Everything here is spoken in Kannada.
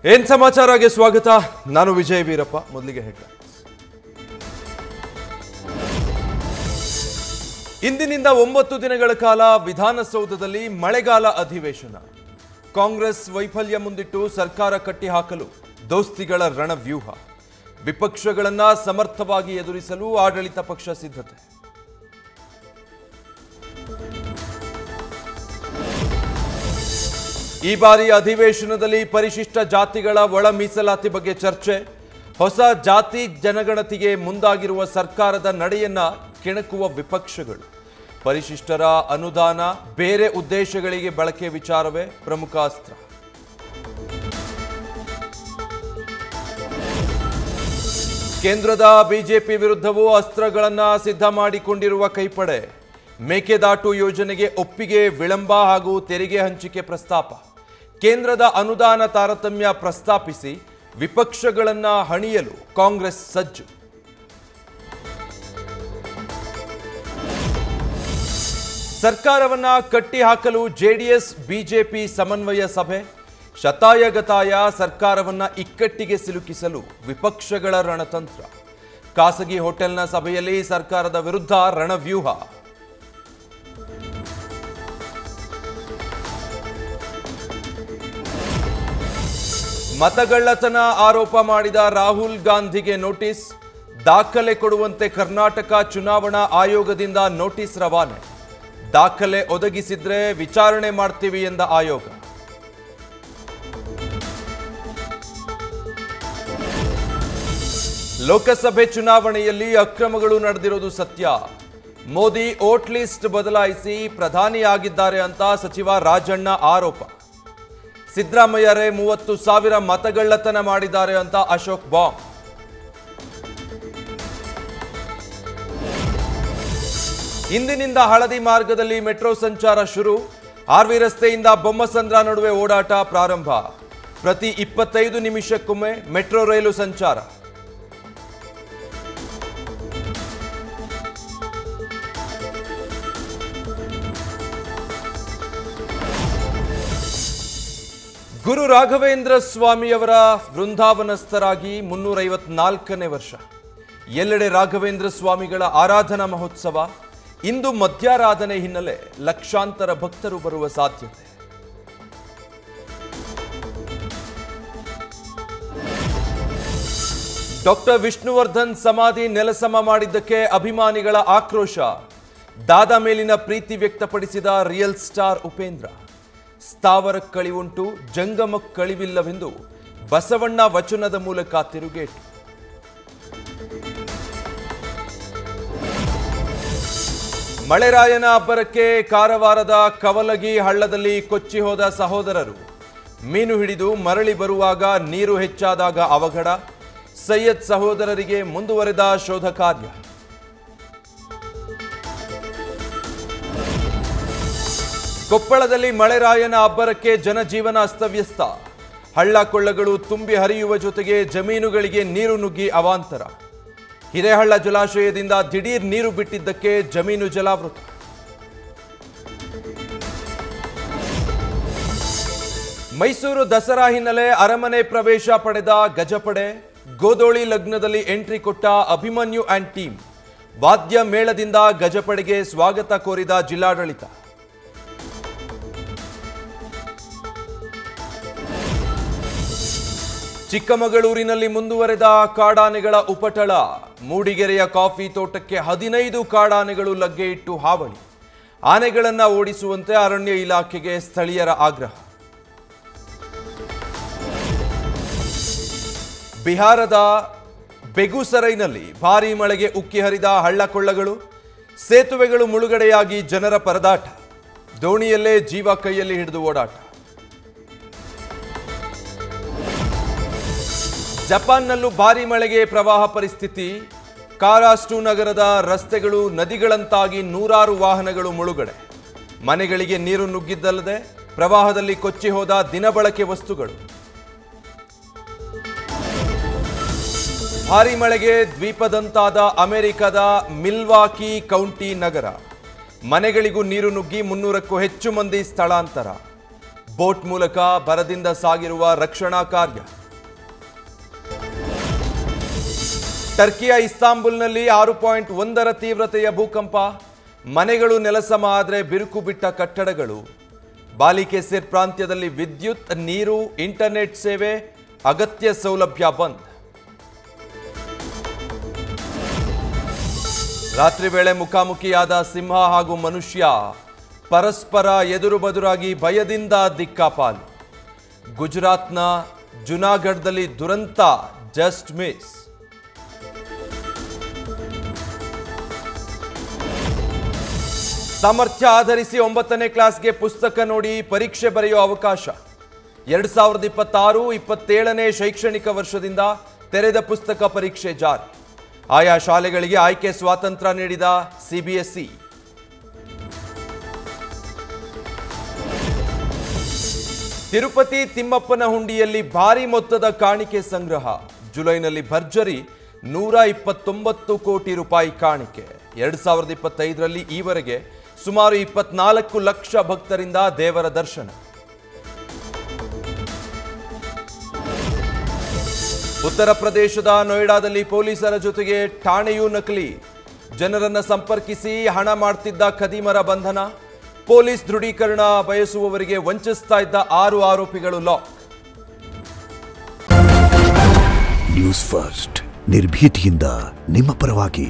ಏನ್ ಸಮಾಚಾರಕ್ಕೆ ಸ್ವಾಗತ. ನಾನು ವಿಜಯ್ ವೀರಪ್ಪ. ಮೊದಲಿಗೆ ಹೆಡ್ಲೈನ್ಸ್. ಇಂದಿನಿಂದ 9 ದಿನಗಳ ಕಾಲ ವಿಧಾನಸೌಧದಲ್ಲಿ ಮಳೆಗಾಲ ಅಧಿವೇಶನ. ಕಾಂಗ್ರೆಸ್ ವೈಫಲ್ಯ ಮುಂದಿಟ್ಟು ಸರ್ಕಾರ ಕಟ್ಟಿಹಾಕಲು ದೋಸ್ತಿಗಳ ರಣವ್ಯೂಹ. ವಿಪಕ್ಷಗಳನ್ನ ಸಮರ್ಥವಾಗಿ ಎದುರಿಸಲು ಆಡಳಿತ ಪಕ್ಷ ಸಿದ್ಧತೆ. ಈ ಬಾರಿ ಅಧಿವೇಶನದಲ್ಲಿ ಪರಿಶಿಷ್ಟ ಜಾತಿಗಳ ಒಳ ಮೀಸಲಾತಿ ಬಗ್ಗೆ ಚರ್ಚೆ. ಹೊಸ ಜಾತಿ ಜನಗಣತಿಗೆ ಮುಂದಾಗಿರುವ ಸರ್ಕಾರದ ನಡೆಯನ್ನ ಕೆಣಕುವ ವಿಪಕ್ಷಗಳು. ಪರಿಶಿಷ್ಟರ ಅನುದಾನ ಬೇರೆ ಉದ್ದೇಶಗಳಿಗೆ ಬಳಕೆ ವಿಚಾರವೇ ಪ್ರಮುಖ ಅಸ್ತ್ರ. ಕೇಂದ್ರದ ಬಿಜೆಪಿ ವಿರುದ್ಧವೂ ಅಸ್ತ್ರಗಳನ್ನ ಸಿದ್ಧ ಮಾಡಿಕೊಂಡಿರುವ ಕೈಪಡೆ. ಮೇಕೆದಾಟು ಯೋಜನೆಗೆ ಒಪ್ಪಿಗೆ ವಿಳಂಬ ಹಾಗೂ ತೆರಿಗೆ ಹಂಚಿಕೆ ಪ್ರಸ್ತಾಪ. ಕೇಂದ್ರದ ಅನುದಾನ ತಾರತಮ್ಯ ಪ್ರಸ್ತಾಪಿಸಿ ವಿಪಕ್ಷಗಳನ್ನ ಹಣಿಯಲು ಕಾಂಗ್ರೆಸ್ ಸಜ್ಜು. ಸರ್ಕಾರವನ್ನ ಕಟ್ಟಿಹಾಕಲು ಜೆಡಿಎಸ್ ಬಿಜೆಪಿ ಸಮನ್ವಯ ಸಭೆ. ಶತಾಯಗತಾಯ ಸರ್ಕಾರವನ್ನ ಇಕ್ಕಟ್ಟಿಗೆ ಸಿಲುಕಿಸಲು ವಿಪಕ್ಷಗಳ ರಣತಂತ್ರ. ಖಾಸಗಿ ಹೋಟೆಲ್ನ ಸಭೆಯಲ್ಲಿ ಸರ್ಕಾರದ ವಿರುದ್ಧ ರಣವ್ಯೂಹ. ಮತಗಳ್ಳತನ ಆರೋಪ ಮಾಡಿದ ರಾಹುಲ್ ಗಾಂಧಿಗೆ ನೋಟಿಸ್. ದಾಖಲೆ ಕೊಡುವಂತೆ ಕರ್ನಾಟಕ ಚುನಾವಣಾ ಆಯೋಗದಿಂದ ನೋಟಿಸ್ ರವಾನೆ. ದಾಖಲೆ ಒದಗಿಸಿದ್ರೆ ವಿಚಾರಣೆ ಮಾಡ್ತೀವಿ ಎಂದ ಆಯೋಗ. ಲೋಕಸಭೆ ಚುನಾವಣೆಯಲ್ಲಿ ಅಕ್ರಮಗಳು ನಡೆದಿರೋದು ಸತ್ಯ. ಮೋದಿ ವೋಟ್ ಲಿಸ್ಟ್ ಬದಲಾಯಿಸಿ ಪ್ರಧಾನಿಯಾಗಿದ್ದಾರೆ ಅಂತ ಸಚಿವ ರಾಜಣ್ಣ ಆರೋಪ. ಸಿದ್ದರಾಮಯ್ಯರೇ 30,000 ಮತಗಳ್ಳತನ ಮಾಡಿದ್ದಾರೆ ಅಂತ ಅಶೋಕ್ ಬಾಂಬ್. ಇಂದಿನಿಂದ ಹಳದಿ ಮಾರ್ಗದಲ್ಲಿ ಮೆಟ್ರೋ ಸಂಚಾರ ಶುರು. ಆರ್ವಿ ರಸ್ತೆಯಿಂದ ಬೊಮ್ಮಸಂದ್ರ ನಡುವೆ ಓಡಾಟ ಪ್ರಾರಂಭ. ಪ್ರತಿ 25 ನಿಮಿಷಕ್ಕೊಮ್ಮೆ ಮೆಟ್ರೋ ರೈಲು ಸಂಚಾರ. ಗುರು ರಾಘವೇಂದ್ರ ಸ್ವಾಮಿಯವರ ವೃಂದಾವನಸ್ಥರಾಗಿ 354ನೇ ವರ್ಷ. ಎಲ್ಲೆಡೆ ರಾಘವೇಂದ್ರ ಸ್ವಾಮಿಗಳ ಆರಾಧನಾ ಮಹೋತ್ಸವ. ಇಂದು ಮಧ್ಯಾರಾಧನೆ ಹಿನ್ನೆಲೆ ಲಕ್ಷಾಂತರ ಭಕ್ತರು ಬರುವ ಸಾಧ್ಯತೆ. ಡಾಕ್ಟರ್ ವಿಷ್ಣುವರ್ಧನ್ ಸಮಾಧಿ ನೆಲಸಮ ಮಾಡಿದ್ದಕ್ಕೆ ಅಭಿಮಾನಿಗಳ ಆಕ್ರೋಶ. ದಾದಾ ಮೇಲಿನ ಪ್ರೀತಿ ವ್ಯಕ್ತಪಡಿಸಿದ ರಿಯಲ್ ಸ್ಟಾರ್ ಉಪೇಂದ್ರ. ಸ್ಥಾವರ ಕಳಿವುಂಟು, ಜಂಗಮ ಕಳಿವಿಲ್ಲವೆಂದು ಬಸವಣ್ಣ ವಚನದ ಮೂಲಕ ತಿರುಗೇಟು. ಮಳೆರಾಯನ ಅಬ್ಬರಕ್ಕೆ ಕಾರವಾರದ ಕವಲಗಿ ಹಳ್ಳದಲ್ಲಿ ಕೊಚ್ಚಿ ಹೋದ ಸಹೋದರರು. ಮೀನು ಹಿಡಿದು ಮರಳಿ ಬರುವಾಗ ನೀರು ಹೆಚ್ಚಾದಾಗ ಅವಘಡ. ಸೈಯದ್ ಸಹೋದರರಿಗೆ ಮುಂದುವರೆದ ಶೋಧ ಕಾರ್ಯ. ಕೊಪ್ಪಳದಲ್ಲಿ ಮಳೆರಾಯನ ಅಬ್ಬರಕ್ಕೆ ಜನಜೀವನ ಅಸ್ತವ್ಯಸ್ತ. ಹಳ್ಳ ಕೊಳ್ಳಗಳು ತುಂಬಿ ಹರಿಯುವ ಜೊತೆಗೆ ಜಮೀನುಗಳಿಗೆ ನೀರು ನುಗ್ಗಿ ಅವಾಂತರ. ಹಿರೇಹಳ್ಳ ಜಲಾಶಯದಿಂದ ದಿಢೀರ್ ನೀರು ಬಿಟ್ಟಿದ್ದಕ್ಕೆ ಜಮೀನು ಜಲಾವೃತ. ಮೈಸೂರು ದಸರಾ ಹಿನ್ನೆಲೆ ಅರಮನೆ ಪ್ರವೇಶ ಪಡೆದ ಗಜಪಡೆ. ಗೋದೋಳಿ ಲಗ್ನದಲ್ಲಿ ಎಂಟ್ರಿ ಕೊಟ್ಟ ಅಭಿಮನ್ಯು ಅಂಡ್ ಟೀಮ್. ವಾದ್ಯ ಮೇಳದಿಂದ ಗಜಪಡೆಗೆ ಸ್ವಾಗತ ಕೋರಿದ ಜಿಲ್ಲಾಡಳಿತ. ಚಿಕ್ಕಮಗಳೂರಿನಲ್ಲಿ ಮುಂದುವರೆದ ಕಾಡಾನೆಗಳ ಉಪಟಳ. ಮೂಡಿಗೆರೆಯ ಕಾಫಿ ತೋಟಕ್ಕೆ 15 ಕಾಡಾನೆಗಳು ಲಗ್ಗೆ ಇಟ್ಟು ಹಾವಳಿ. ಆನೆಗಳನ್ನು ಓಡಿಸುವಂತೆ ಅರಣ್ಯ ಇಲಾಖೆಗೆ ಸ್ಥಳೀಯರ ಆಗ್ರಹ. ಬಿಹಾರದ ಬೆಗುಸರೈನಲ್ಲಿ ಭಾರೀ ಮಳೆಗೆ ಉಕ್ಕಿ ಹರಿದ ಹಳ್ಳಕೊಳ್ಳಗಳು. ಸೇತುವೆಗಳು ಮುಳುಗಡೆಯಾಗಿ ಜನರ ಪರದಾಟ. ದೋಣಿಯಲ್ಲೇ ಜೀವ ಕೈಯಲ್ಲಿ ಹಿಡಿದು ಓಡಾಟ. ಜಪಾನ್ನಲ್ಲೂ ಭಾರೀ ಮಳೆಗೆ ಪ್ರವಾಹ ಪರಿಸ್ಥಿತಿ. ಕಾರಾಸ್ಟು ನಗರದ ರಸ್ತೆಗಳು ನದಿಗಳಂತಾಗಿ ನೂರಾರು ವಾಹನಗಳು ಮುಳುಗಡೆ. ಮನೆಗಳಿಗೆ ನೀರು ನುಗ್ಗಿದ್ದಲ್ಲದೆ ಪ್ರವಾಹದಲ್ಲಿ ಕೊಚ್ಚಿ ಹೋದ ದಿನಬಳಕೆ ವಸ್ತುಗಳು. ಭಾರೀ ಮಳೆಗೆ ದ್ವೀಪದಂತಾದ ಅಮೆರಿಕದ ಮಿಲ್ವಾಕಿ ಕೌಂಟಿ ನಗರ. ಮನೆಗಳಿಗೂ ನೀರು ನುಗ್ಗಿ 300ಕ್ಕೂ ಹೆಚ್ಚು ಮಂದಿ ಸ್ಥಳಾಂತರ. ಬೋಟ್ ಮೂಲಕ ಬರದಿಂದ ಸಾಗಿರುವ ರಕ್ಷಣಾ ಕಾರ್ಯ. ಟರ್ಕಿಯ ಇಸ್ತಾಂಬುಲ್ನಲ್ಲಿ 6.1 ತೀವ್ರತೆಯ ಭೂಕಂಪ. ಮನೆಗಳು ನೆಲಸಮ ಆದರೆ ಬಿರುಕು ಬಿಟ್ಟ ಕಟ್ಟಡಗಳು. ಬಾಲಿಕೆಸಿರ್ ಪ್ರಾಂತ್ಯದಲ್ಲಿ ವಿದ್ಯುತ್, ನೀರು, ಇಂಟರ್ನೆಟ್ ಸೇವೆ, ಅಗತ್ಯ ಸೌಲಭ್ಯ ಬಂದ್. ರಾತ್ರಿ ವೇಳೆ ಮುಖಾಮುಖಿಯಾದ ಸಿಂಹ ಹಾಗೂ ಮನುಷ್ಯ ಪರಸ್ಪರ ಎದುರು ಬದುರಾಗಿ ಭಯದಿಂದ ದಿಕ್ಕಾಪಾಲು. ಗುಜರಾತ್ನ ಜುನಾಗಢದಲ್ಲಿ ದುರಂತ ಜಸ್ಟ್ ಮಿಸ್. ಸಾಮರ್ಥ್ಯ ಆಧರಿಸಿ 9ನೇ ಕ್ಲಾಸ್ಗೆ ಪುಸ್ತಕ ನೋಡಿ ಪರೀಕ್ಷೆ ಬರೆಯುವ ಅವಕಾಶ. 2026-27ನೇ ಶೈಕ್ಷಣಿಕ ವರ್ಷದಿಂದ ತೆರೆದ ಪುಸ್ತಕ ಪರೀಕ್ಷೆ ಜಾರಿ. ಆಯಾ ಶಾಲೆಗಳಿಗೆ ಆಯ್ಕೆ ಸ್ವಾತಂತ್ರ್ಯ ನೀಡಿದ ಸಿಬಿಎಸ್ಇ. ತಿರುಪತಿ ತಿಮ್ಮಪ್ಪನ ಹುಂಡಿಯಲ್ಲಿ ಭಾರಿ ಮೊತ್ತದ ಕಾಣಿಕೆ ಸಂಗ್ರಹ. ಜುಲೈನಲ್ಲಿ ಭರ್ಜರಿ 129 ಕೋಟಿ ರೂಪಾಯಿ ಕಾಣಿಕೆ. 2025ರಲ್ಲಿ ಈವರೆಗೆ ಸುಮಾರು 24 ಲಕ್ಷ ಭಕ್ತರಿಂದ ದೇವರ ದರ್ಶನ. ಉತ್ತರ ಪ್ರದೇಶದ ನೋಯ್ಡಾದಲ್ಲಿ ಪೊಲೀಸರ ಜೊತೆಗೆ ಠಾಣೆಯೂ ನಕಲಿ. ಜನರನ್ನ ಸಂಪರ್ಕಿಸಿ ಹಣ ಮಾಡ್ತಿದ್ದ ಖದೀಮರ ಬಂಧನ. ಪೊಲೀಸ್ ದೃಢೀಕರಣ ಬಯಸುವವರಿಗೆ ವಂಚಿಸ್ತಾ ಇದ್ದ 6 ಆರೋಪಿಗಳು ಲಾಕ್. ನ್ಯೂಸ್ ಫಸ್ಟ್, ನಿರ್ಭೀತಿಯಿಂದ ನಿಮ್ಮ ಪರವಾಗಿ.